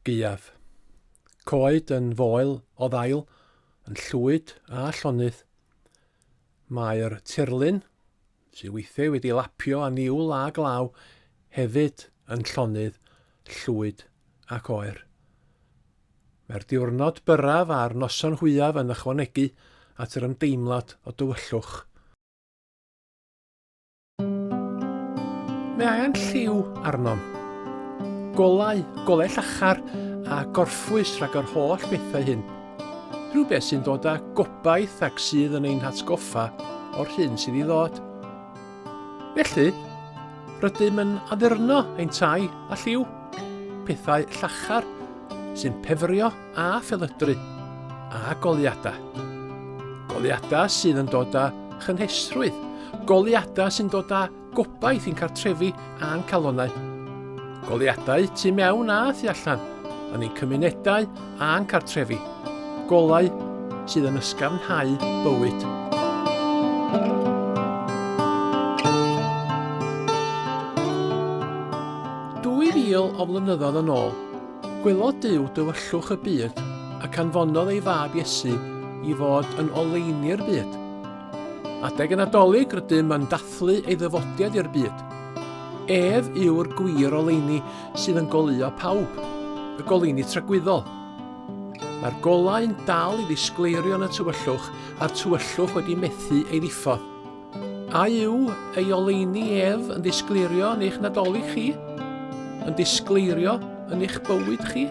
Gaeaf. Coed yn foel o ddail, yn llwyd a llonydd. Mae'r tirlun, sy'n weithiau wedi lapio â niwl a glaw, hefyd yn llonydd, llwyd ac oer. Mae'r diwrnod byraf a'r noson hwyaf yn ychwanegu at yr ymdeimlad o dywyllwch. Mae angen lliw arnom. Golau llachar a gorffwys rhag yr holl bethau hyn. Rhywbeth sy'n dod â gobaith ac sydd yn ein hatgoffa o'r hyn sydd i ddod. Felly, rydym yn addurno ein tai a lliw, pethau llachar sy'n pefrio a phelydru, a goleuadau. Goleuadau sydd yn dod â chynhesrwydd, goleuadau sy'n dod â gobaith i'n cartrefi a'n calonnau. Goleuadau tu mewn a thu allan, yn ein cymunedau a'n cartrefi. Golau sydd yn ysgafnhau bywyd. Dwy fil o flynyddoedd yn ôl, gwelodd Duw dywyllwch y byd ac anfonodd ei fab Iesu i fod yn oleini'r byd. Adeg y Nadolig rydym yn dathlu ei ddyfodiad i'r byd. Ef yw'r gwir oleini sydd yn goleuo pawb, y goleini tragwyddol. Mae'r golau'n dal i ddisgleirio yn y tywyllwch a'r tywyllwch wedi methu ei ddiffodd. A yw ei oleini ef yn disgleirio yn eich Nadolig chi? Yn disgleirio yn eich bywyd chi?